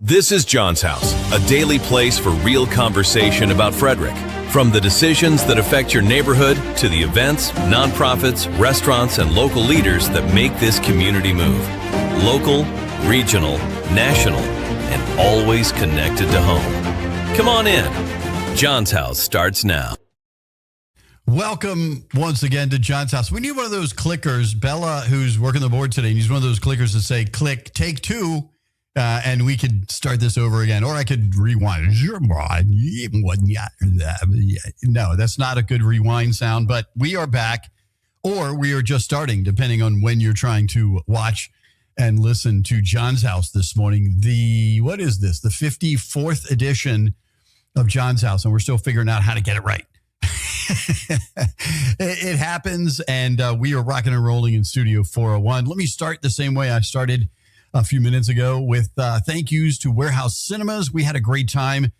This is John's House, a daily place for real conversation about Frederick. From the decisions that affect your neighborhood to the events, nonprofits, restaurants, and local leaders that make this community move. Local, regional, national, and always connected to home. Come on in. John's House starts now. Welcome once again to John's House. We need one of those clickers. Bella, who's working the board today, needs one of those clickers to say, click, take two. And we could start this over again, or I could rewind. No, that's not a good rewind sound, but we are back, or we are just starting, depending on when you're trying to watch and listen to John's House this morning. What is this? The 54th edition of John's House, and we're still figuring out how to get it right. It happens, and we are rocking and rolling in Studio 401. Let me start the same way I started a few minutes ago with thank yous to Warehouse Cinemas. We had a great time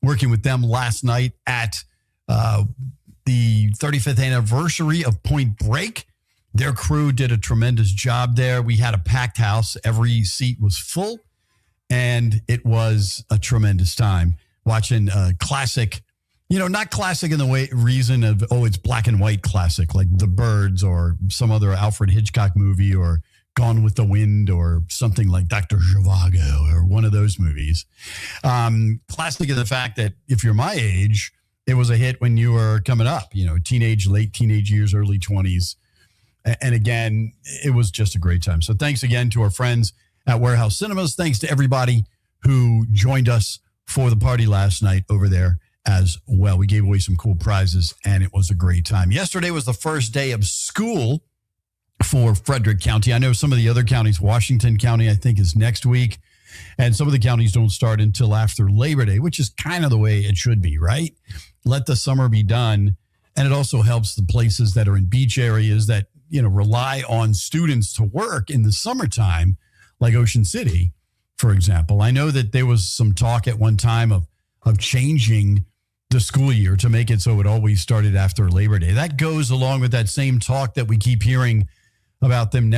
working with them last night at the 35th anniversary of Point Break. Their crew did a tremendous job there. We had a packed house. Every seat was full, and it was a tremendous time watching a classic, not classic in the reason of, it's black and white classic, like The Birds or some other Alfred Hitchcock movie, or Gone with the Wind, or something like Dr. Zhivago, or one of those movies. Classic in the fact that if you're my age, it was a hit when you were coming up, late teenage years, early 20s. And again, it was just a great time. So thanks again to our friends at Warehouse Cinemas. Thanks to everybody who joined us for the party last night over there as well. We gave away some cool prizes, and it was a great time. Yesterday was the first day of school for Frederick County. I know some of the other counties, Washington County, I think, is next week. And some of the counties don't start until after Labor Day, which is kind of the way it should be, right? Let the summer be done. And it also helps the places that are in beach areas that, rely on students to work in the summertime, like Ocean City, for example. I know that there was some talk at one time of changing the school year to make it so it always started after Labor Day. That goes along with that same talk that we keep hearing about them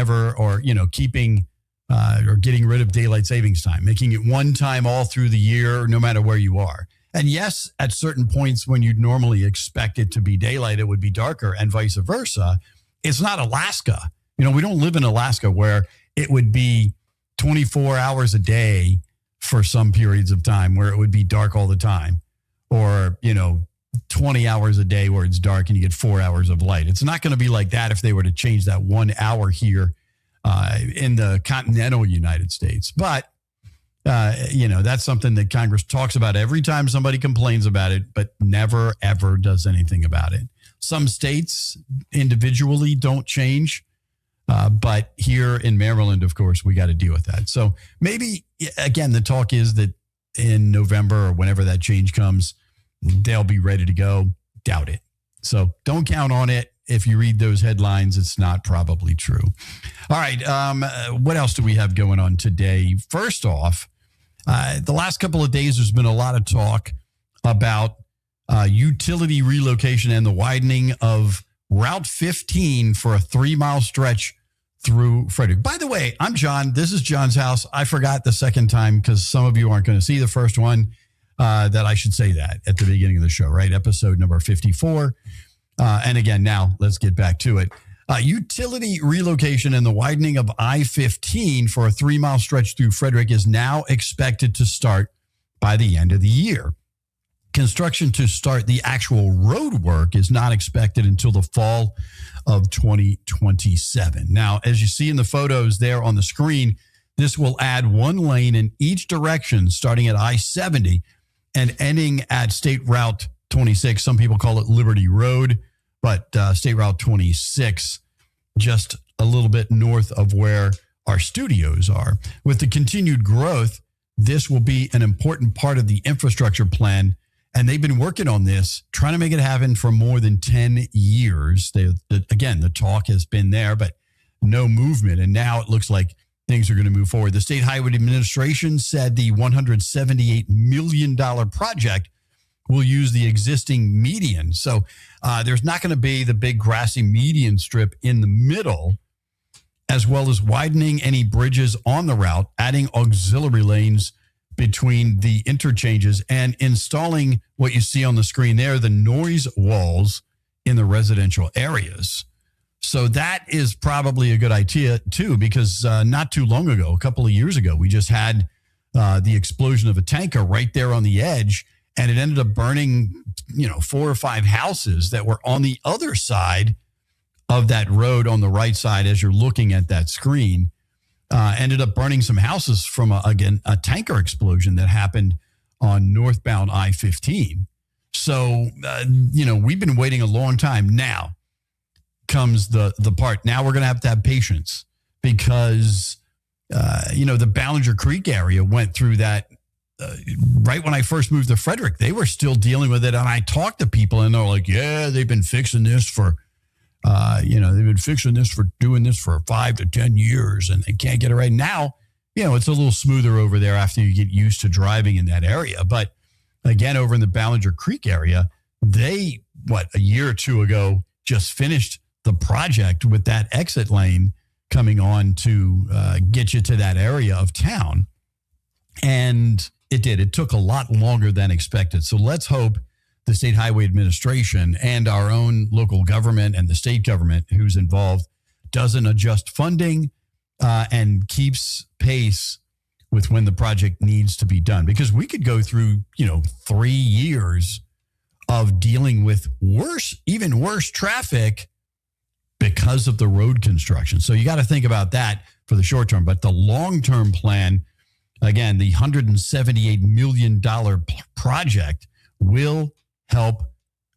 keeping or getting rid of daylight savings time, making it one time all through the year, no matter where you are. And yes, at certain points when you'd normally expect it to be daylight, it would be darker, and vice versa. It's not Alaska. We don't live in Alaska where it would be 24 hours a day for some periods of time where it would be dark all the time, or, 20 hours a day where it's dark and you get 4 hours of light. It's not going to be like that if they were to change that 1 hour here in the continental United States. But, that's something that Congress talks about every time somebody complains about it, but never, ever does anything about it. Some states individually don't change, but here in Maryland, of course, we got to deal with that. So maybe, again, the talk is that in November or whenever that change comes, they'll be ready to go. Doubt it. So don't count on it. If you read those headlines, it's not probably true. All right. What else do we have going on today? First off, the last couple of days, there's been a lot of talk about utility relocation and the widening of Route 15 for a 3-mile stretch through Frederick. By the way, I'm John. This is John's House. I forgot the second time, because some of you aren't going to see the first one, that I should say that at the beginning of the show, right? Episode number 54. And again, now let's get back to it. Utility relocation and the widening of I-15 for a 3-mile stretch through Frederick is now expected to start by the end of the year. Construction to start the actual road work is not expected until the fall of 2027. Now, as you see in the photos there on the screen, this will add 1 lane in each direction, starting at I-70 and ending at State Route 26. Some people call it Liberty Road, but State Route 26 just a little bit north of where our studios are. With the continued growth, this will be an important part of the infrastructure plan. And they've been working on this, trying to make it happen for more than 10 years. Again, the talk has been there, but no movement. And now it looks like things are going to move forward. The State Highway Administration said the $178 million project will use the existing median. So there's not going to be the big grassy median strip in the middle, as well as widening any bridges on the route, adding auxiliary lanes between the interchanges, and installing what you see on the screen there, the noise walls in the residential areas. So that is probably a good idea, too, because not too long ago, a couple of years ago, we just had the explosion of a tanker right there on the edge, and it ended up burning, 4 or 5 houses that were on the other side of that road on the right side as you're looking at that screen. Ended up burning some houses from, a tanker explosion that happened on northbound I-15. So, we've been waiting a long time. Now comes the part. Now we're going to have patience because, the Ballinger Creek area went through that right when I first moved to Frederick. They were still dealing with it. And I talked to people and they're like, yeah, they've been fixing this for doing this for 5 to 10 years and they can't get it right. Now, it's a little smoother over there after you get used to driving in that area. But again, over in the Ballinger Creek area, they, a year or two ago, just finished the project with that exit lane coming on to get you to that area of town. And it did. It took a lot longer than expected. So let's hope the State Highway Administration and our own local government and the state government who's involved doesn't adjust funding and keeps pace with when the project needs to be done. Because we could go through, 3 years of dealing with even worse traffic because of the road construction. So you got to think about that for the short term. But the long-term plan, again, the $178 million project will help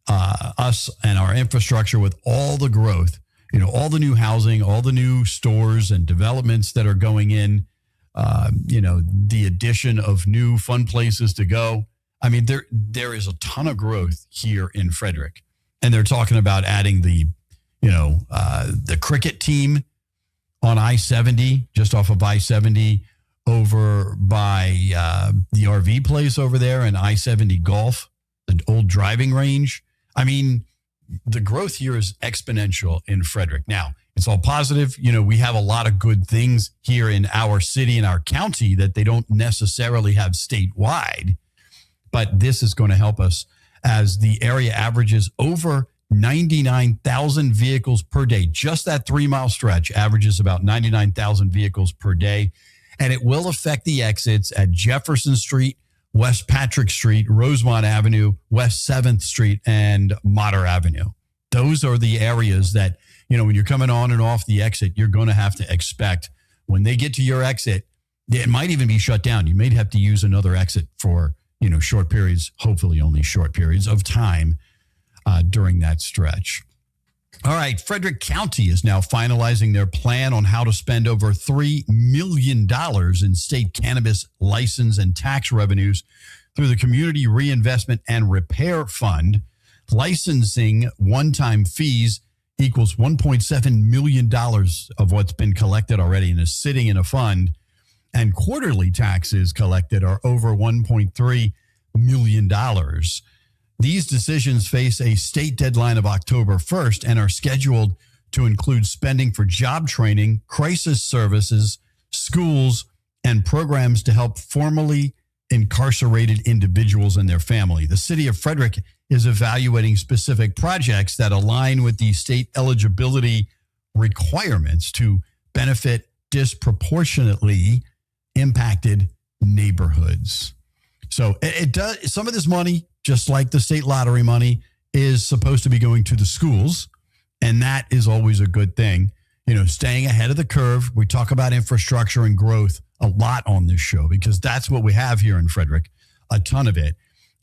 us and our infrastructure with all the growth, all the new housing, all the new stores and developments that are going in, the addition of new fun places to go. I mean, there is a ton of growth here in Frederick, and they're talking about adding the cricket team on I-70, just off of I-70 over by the RV place over there and I-70 Golf, the old driving range. I mean, the growth here is exponential in Frederick. Now, it's all positive. We have a lot of good things here in our city and our county that they don't necessarily have statewide. But this is going to help us as the area averages over 99,000 vehicles per day. Just that 3-mile stretch averages about 99,000 vehicles per day. And it will affect the exits at Jefferson Street, West Patrick Street, Rosemont Avenue, West 7th Street, and Motter Avenue. Those are the areas that, when you're coming on and off the exit, you're going to have to expect when they get to your exit, it might even be shut down. You may have to use another exit for, short periods, hopefully only short periods of time during that stretch. All right, Frederick County is now finalizing their plan on how to spend over $3 million in state cannabis license and tax revenues through the Community Reinvestment and Repair Fund. Licensing one-time fees equals $1.7 million of what's been collected already and is sitting in a fund. And quarterly taxes collected are over $1.3 million. These decisions face a state deadline of October 1st and are scheduled to include spending for job training, crisis services, schools, and programs to help formerly incarcerated individuals and their family. The city of Frederick is evaluating specific projects that align with the state eligibility requirements to benefit disproportionately impacted neighborhoods. So it does. Some of this money, just like the state lottery money, is supposed to be going to the schools. And that is always a good thing. Staying ahead of the curve. We talk about infrastructure and growth a lot on this show because that's what we have here in Frederick, a ton of it.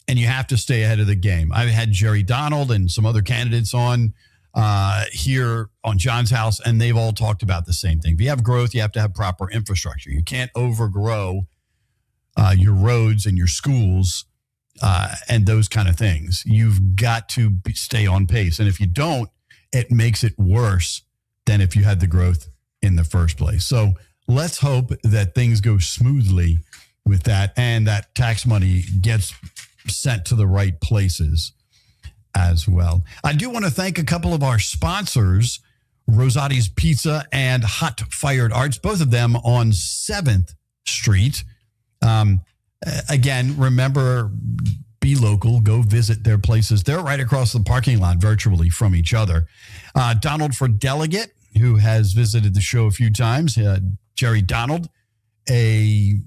And you have to stay ahead of the game. I've had Jerry Donald and some other candidates on here on John's House, and they've all talked about the same thing. If you have growth, you have to have proper infrastructure. You can't overgrow your roads and your schools and those kind of things. You've got to stay on pace. And if you don't, it makes it worse than if you had the growth in the first place. So let's hope that things go smoothly with that and that tax money gets sent to the right places as well. I do want to thank a couple of our sponsors, Rosati's Pizza and Hot Fired Arts, both of them on 7th Street. Again, remember, be local, go visit their places. They're right across the parking lot virtually from each other. Donald for Delegate, who has visited the show a few times, Jerry Donald, I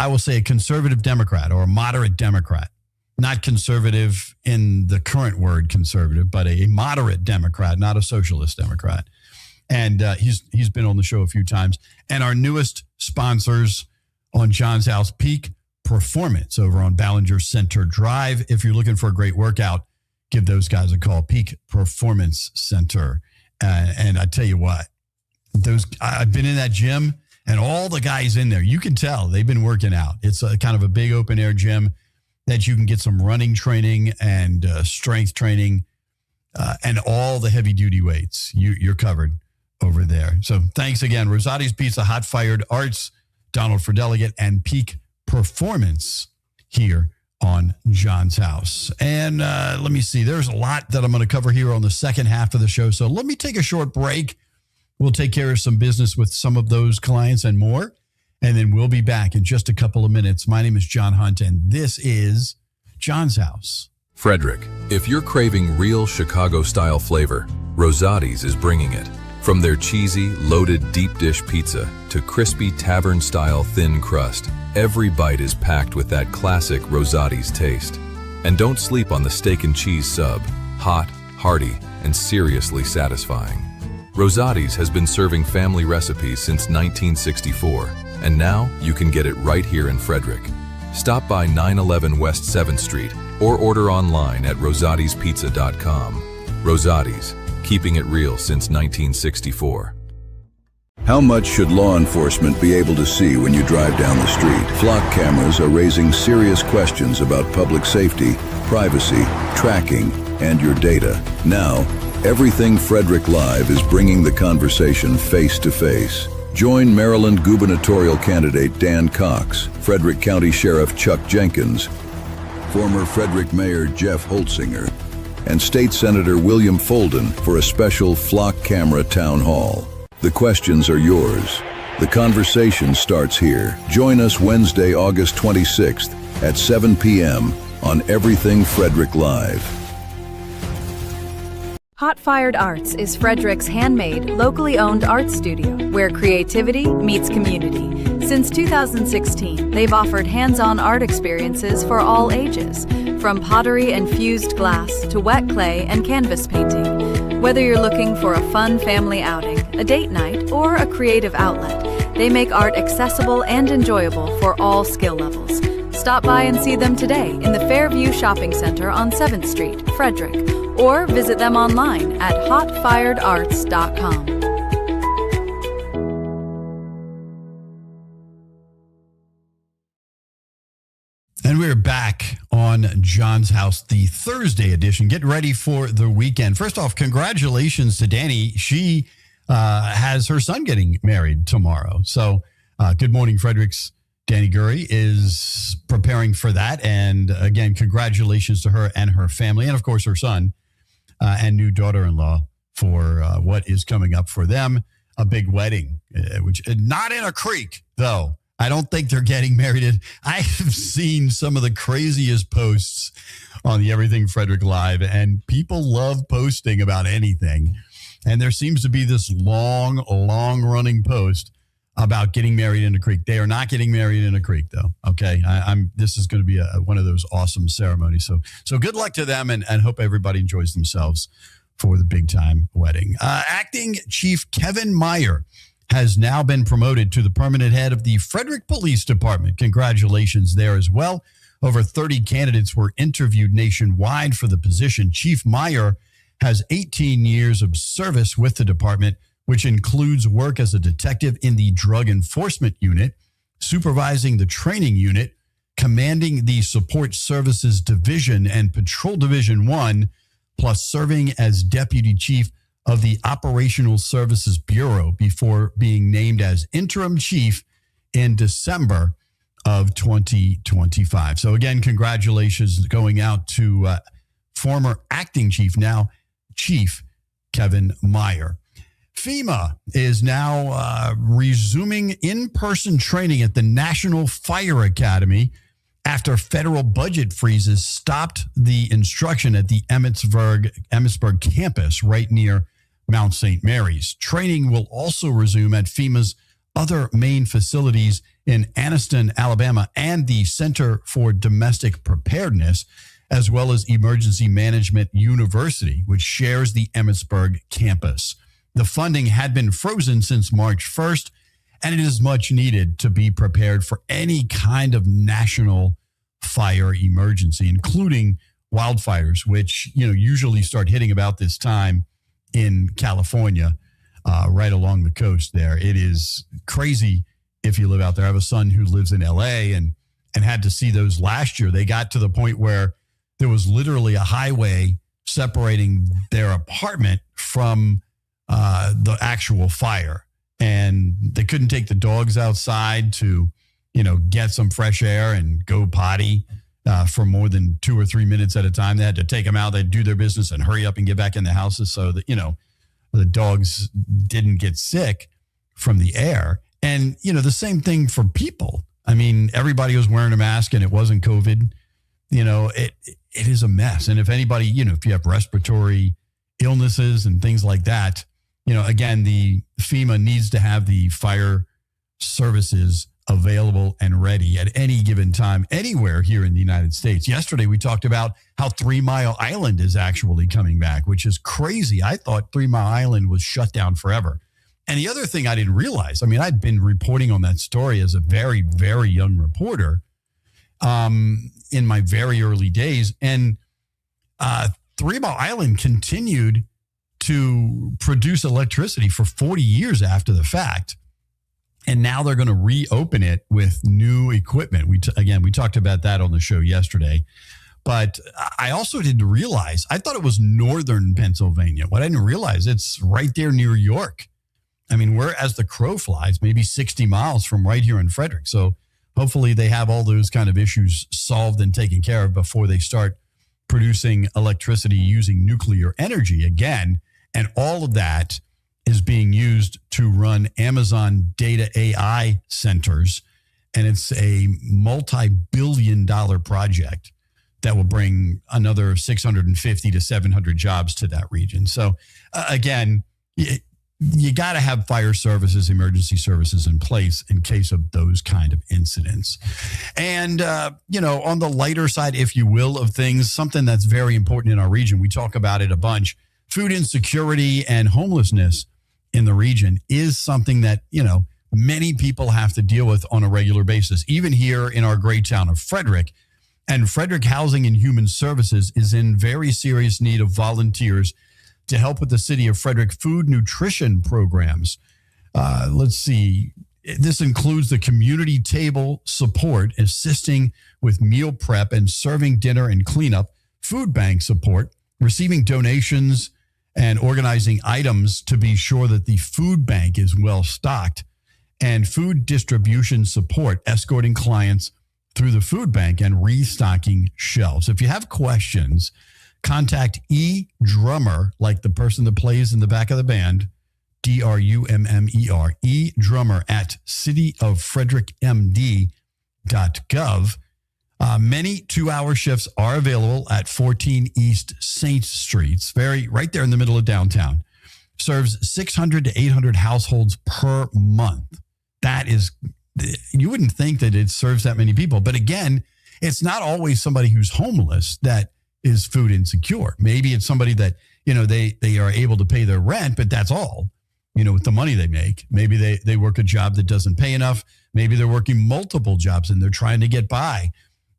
will say a conservative Democrat or a moderate Democrat. Not conservative in the current word conservative, but a moderate Democrat, not a socialist Democrat. And he's been on the show a few times. And our newest sponsors on John's House, Peak Performance over on Ballinger Center Drive. If you're looking for a great workout, give those guys a call, Peak Performance Center. And I tell you what, I've been in that gym and all the guys in there, you can tell they've been working out. It's a kind of a big open air gym that you can get some running training and strength training and all the heavy duty weights. You're covered over there. So thanks again, Rosati's Pizza, Hot Fired Arts, Donald for Delegate, and Peak Performance here on John's House. And let me see, there's a lot that I'm going to cover here on the second half of the show. So let me take a short break. We'll take care of some business with some of those clients and more. And then we'll be back in just a couple of minutes. My name is John Hunt, and this is John's House. Frederick, if you're craving real Chicago-style flavor, Rosati's is bringing it. From their cheesy, loaded deep dish pizza to crispy tavern-style thin crust, every bite is packed with that classic Rosati's taste. And don't sleep on the steak and cheese sub. Hot, hearty, and seriously satisfying. Rosati's has been serving family recipes since 1964, and now you can get it right here in Frederick. Stop by 911 West 7th Street or order online at rosatispizza.com. Rosati's, keeping it real since 1964. How much should law enforcement be able to see when you drive down the street? Flock cameras are raising serious questions about public safety, privacy, tracking, and your data. Now, Everything Frederick Live is bringing the conversation face to face. Join Maryland gubernatorial candidate Dan Cox, Frederick County Sheriff Chuck Jenkins, former Frederick Mayor Jeff Holtzinger, and State Senator William Folden for a special flock camera town hall. The questions are yours. The conversation starts here. Join us Wednesday, August 26th at 7 p.m. on Everything Frederick Live. Hot Fired Arts is Frederick's handmade, locally owned art studio where creativity meets community. Since 2016, they've offered hands-on art experiences for all ages, from pottery and fused glass to wet clay and canvas painting. Whether you're looking for a fun family outing, a date night, or a creative outlet, they make art accessible and enjoyable for all skill levels. Stop by and see them today in the Fairview Shopping Center on 7th Street, Frederick, or visit them online at hotfiredarts.com. And we're back on John's House, the Thursday edition. Get ready for the weekend. First off, congratulations to Danny. She has her son getting married tomorrow. So good morning, Frederick's Danny Gurry is preparing for that. And again, congratulations to her and her family, and of course her son and new daughter-in-law for what is coming up for them. A big wedding, which not in a creek, though. I don't think they're getting married. I have seen some of the craziest posts on the Everything Frederick Live, and people love posting about anything. And there seems to be this long running post about getting married in a creek. They are not getting married in a creek, though. Okay, this is going to be one of those awesome ceremonies. So good luck to them, and hope everybody enjoys themselves for the big time wedding. Acting Chief Kevin Meyer has now been promoted to the permanent head of the Frederick Police Department. Congratulations there as well. Over 30 candidates were interviewed nationwide for the position. Chief Meyer has 18 years of service with the department, which includes work as a detective in the Drug Enforcement Unit, supervising the training unit, commanding the Support Services Division and Patrol Division 1, plus serving as Deputy Chief of the Operational Services Bureau before being named as Interim Chief in December of 2025. So again, congratulations going out to former acting chief, now Chief Kevin Meyer. FEMA is now resuming in-person training at the National Fire Academy after federal budget freezes stopped the instruction at the Emmitsburg campus right near Mount St. Mary's. Training will also resume at FEMA's other main facilities in Anniston, Alabama, and the Center for Domestic Preparedness, as well as Emergency Management University, which shares the Emmitsburg campus. The funding had been frozen since March 1st, and it is much needed to be prepared for any kind of national fire emergency, including wildfires, which usually start hitting about this time in California, right along the coast there. It is crazy if you live out there. I have a son who lives in LA and had to see those last year. They got to the point where there was literally a highway separating their apartment from the actual fire, and they couldn't take the dogs outside to get some fresh air and go potty for more than 2 or 3 minutes at a time. They had to take them out. They'd do their business and hurry up and get back in the houses so that the dogs didn't get sick from the air. And the same thing for people. I mean, everybody was wearing a mask and it wasn't COVID. It is a mess. And if anybody, if you have respiratory illnesses and things like that, again, the FEMA needs to have the fire services available and ready at any given time, anywhere here in the United States. Yesterday, we talked about how 3 Mile Island is actually coming back, which is crazy. I thought 3 Mile Island was shut down forever. And the other thing I didn't realize, I'd been reporting on that story as a very, very young reporter in my very early days. And 3 Mile Island continued to produce electricity for 40 years after the fact. And now they're going to reopen it with new equipment. We talked about that on the show yesterday. But I also didn't realize, I thought it was northern Pennsylvania. What I didn't realize, it's right there near York. We're, as the crow flies, maybe 60 miles from right here in Frederick. So hopefully they have all those kind of issues solved and taken care of before they start producing electricity using nuclear energy again. And all of that is being used to run Amazon data AI centers. And it's a multi-billion-dollar project that will bring another 650 to 700 jobs to that region. So again, you got to have fire services, emergency services in place in case of those kind of incidents. And, on the lighter side, if you will, of things, something that's very important in our region, we talk about it a bunch. Food insecurity and homelessness in the region is something that, many people have to deal with on a regular basis, even here in our great town of Frederick. And Frederick Housing and Human Services is in very serious need of volunteers to help with the city of Frederick food nutrition programs. Let's see. This includes the community table support, assisting with meal prep and serving dinner and cleanup, food bank support, receiving donations, and organizing items to be sure that the food bank is well stocked, and food distribution support, escorting clients through the food bank and restocking shelves. If you have questions, contact E. Drummer, like the person that plays in the back of the band, Drummer, E. Drummer at cityoffrederickmd.gov. Many 2-hour shifts are available at 14 East Saint Streets, right there in the middle of downtown. Serves 600 to 800 households per month. That is, you wouldn't think that it serves that many people. But again, it's not always somebody who's homeless that is food insecure. Maybe it's somebody that, they are able to pay their rent, but that's all, with the money they make. Maybe they work a job that doesn't pay enough. Maybe they're working multiple jobs and they're trying to get by.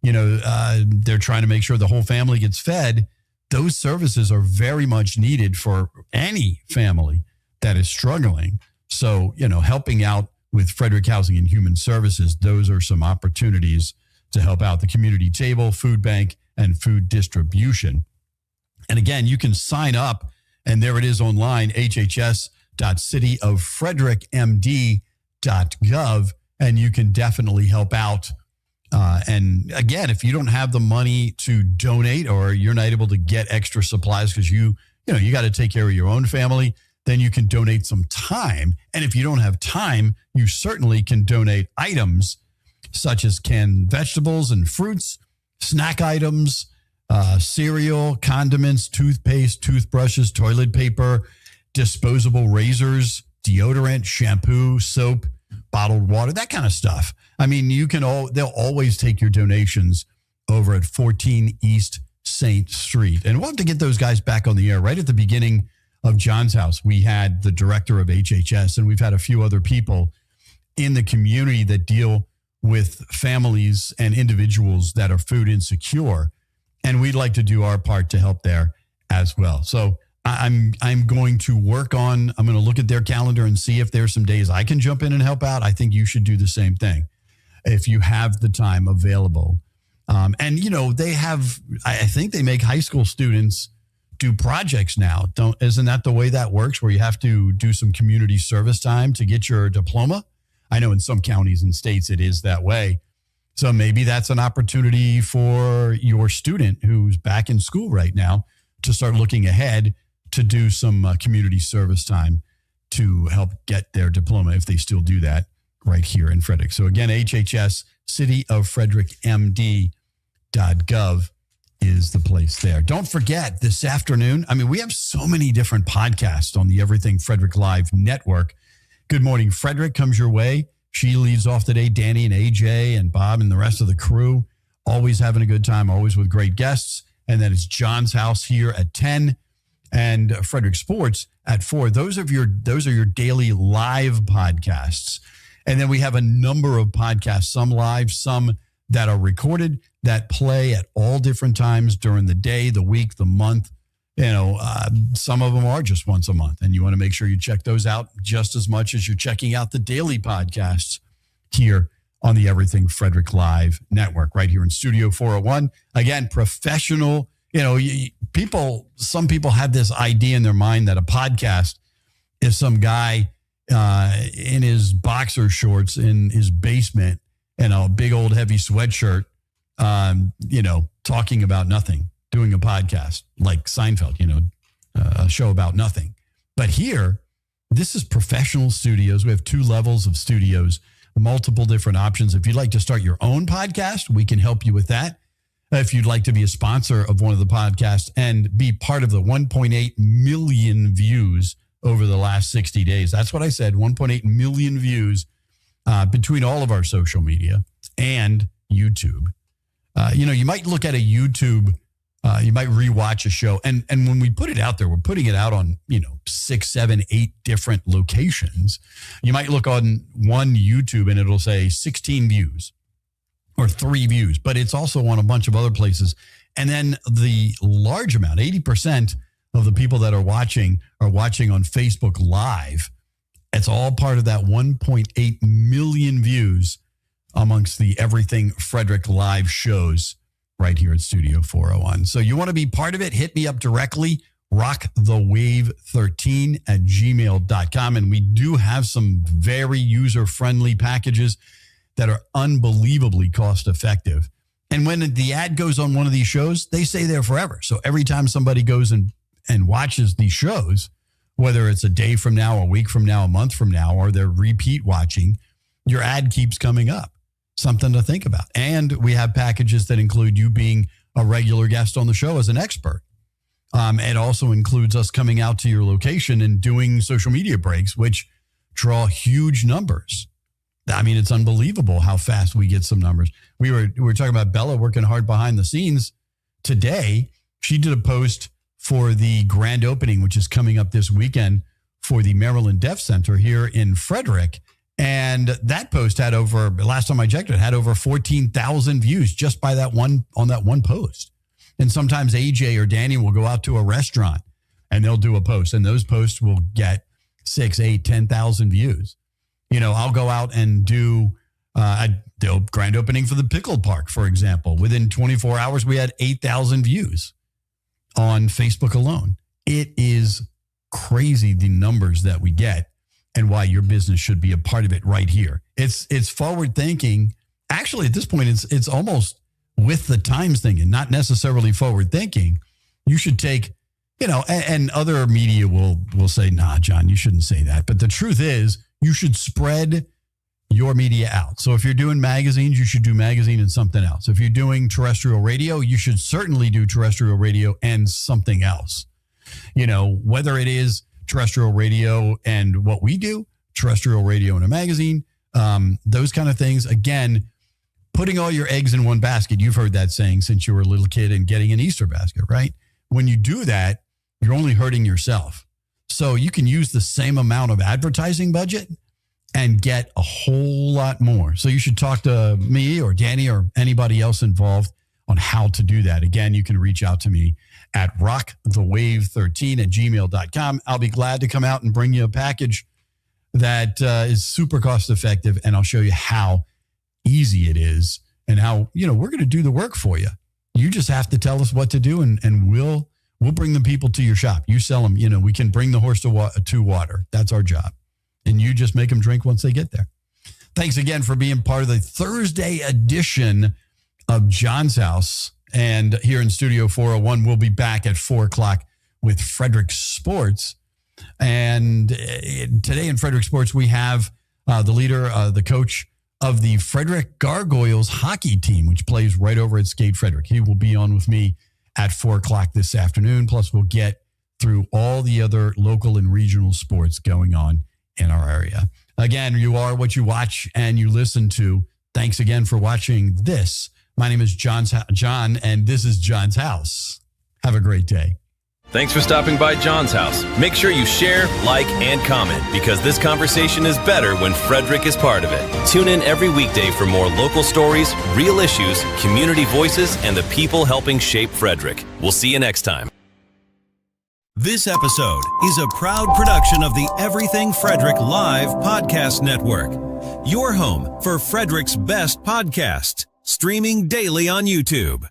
They're trying to make sure the whole family gets fed, those services are very much needed for any family that is struggling. So, helping out with Frederick Housing and Human Services, those are some opportunities to help out the community table, food bank, and food distribution. And again, you can sign up, and there it is online, hhs.cityoffrederickmd.gov, and you can definitely help out. And again, if you don't have the money to donate, or you're not able to get extra supplies because you got to take care of your own family, then you can donate some time. And if you don't have time, you certainly can donate items such as canned vegetables and fruits, snack items, cereal, condiments, toothpaste, toothbrushes, toilet paper, disposable razors, deodorant, shampoo, soap, bottled water, that kind of stuff. I mean, they'll always take your donations over at 14 East St. Street. And we'll have to get those guys back on the air. Right at the beginning of John's House, we had the director of HHS, and we've had a few other people in the community that deal with families and individuals that are food insecure. And we'd like to do our part to help there as well. So I'm going to look at their calendar and see if there's some days I can jump in and help out. I think you should do the same thing if you have the time available. And I think they make high school students do projects now. Isn't that the way that works, where you have to do some community service time to get your diploma? I know in some counties and states it is that way. So maybe that's an opportunity for your student who's back in school right now to start looking ahead to do some community service time to help get their diploma, if they still do that, right here in Frederick. So again, HHS, cityoffrederickmd.gov is the place there. Don't forget, this afternoon, we have so many different podcasts on the Everything Frederick Live network. Good Morning Frederick comes your way. She leads off today. Danny and AJ and Bob and the rest of the crew, always having a good time, always with great guests. And then it's John's House here at 10 and Frederick Sports at 4. Those are your daily live podcasts. And then we have a number of podcasts, some live, some that are recorded, that play at all different times during the day, the week, the month. Some of them are just once a month, and you want to make sure you check those out just as much as you're checking out the daily podcasts here on the Everything Frederick Live network, right here in Studio 401. Again, professional, some people have this idea in their mind that a podcast is some guy in his boxer shorts in his basement and a big old heavy sweatshirt, talking about nothing, doing a podcast like Seinfeld, a show about nothing. But here, this is professional studios. We have 2 levels of studios, multiple different options. If you'd like to start your own podcast, we can help you with that. If you'd like to be a sponsor of one of the podcasts and be part of the 1.8 million views over the last 60 days, that's what I said, 1.8 million views between all of our social media and YouTube. You might look at a YouTube, you might rewatch a show. And when we put it out there, we're putting it out on, 6, 7, 8 different locations. You might look on one YouTube and it'll say 16 views or 3 views, but it's also on a bunch of other places. And then the large amount, 80% of the people that are watching on Facebook Live. It's all part of that 1.8 million views amongst the Everything Frederick Live shows right here at Studio 401. So you want to be part of it, hit me up directly, rockthewave13@gmail.com. And we do have some very user-friendly packages that are unbelievably cost-effective. And when the ad goes on one of these shows, they stay there forever. So every time somebody goes and watches these shows, whether it's a day from now, a week from now, a month from now, or they're repeat watching, your ad keeps coming up. Something to think about. And we have packages that include you being a regular guest on the show as an expert. It also includes us coming out to your location and doing social media breaks, which draw huge numbers. It's unbelievable how fast we get some numbers. We were talking about Bella working hard behind the scenes today. She did a post for the grand opening, which is coming up this weekend for the Maryland Deaf Center here in Frederick. And that post had last time I checked, it had over 14,000 views just by on that one post. And sometimes AJ or Danny will go out to a restaurant and they'll do a post, and those posts will get 6, 8, 10,000 views. I'll go out and do the grand opening for the pickle park, for example. Within 24 hours, we had 8,000 views on Facebook alone. It is crazy the numbers that we get and why your business should be a part of it right here. It's forward thinking. Actually, at this point, it's almost with the times thinking, not necessarily forward thinking. You should take, and other media will say, nah, John, you shouldn't say that. But the truth is, you should spread your media out. So if you're doing magazines, you should do magazine and something else. If you're doing terrestrial radio, you should certainly do terrestrial radio and something else. Whether it is terrestrial radio and what we do, terrestrial radio and a magazine, those kind of things. Again, putting all your eggs in one basket. You've heard that saying since you were a little kid, and getting an Easter basket, right? When you do that, you're only hurting yourself. So you can use the same amount of advertising budget and get a whole lot more. So you should talk to me or Danny or anybody else involved on how to do that. Again, you can reach out to me at rockthewave13@gmail.com. I'll be glad to come out and bring you a package that is super cost effective, and I'll show you how easy it is and how, we're going to do the work for you. You just have to tell us what to do, and we'll bring the people to your shop. You sell them, we can bring the horse to water. That's our job. And you just make them drink once they get there. Thanks again for being part of the Thursday edition of John's House. And here in Studio 401, we'll be back at 4 o'clock with Frederick Sports. And today in Frederick Sports, we have the leader, the coach of the Frederick Gargoyles hockey team, which plays right over at Skate Frederick. He will be on with me at 4 o'clock this afternoon. Plus, we'll get through all the other local and regional sports going on in our area. Again, you are what you watch and you listen to. Thanks again for watching this. My name is John, and this is John's House. Have a great day. Thanks for stopping by John's House. Make sure you share, like, and comment, because this conversation is better when Frederick is part of it. Tune in every weekday for more local stories, real issues, community voices, and the people helping shape Frederick. We'll see you next time. This episode is a proud production of the Everything Frederick Live Podcast Network. Your home for Frederick's best podcasts, streaming daily on YouTube.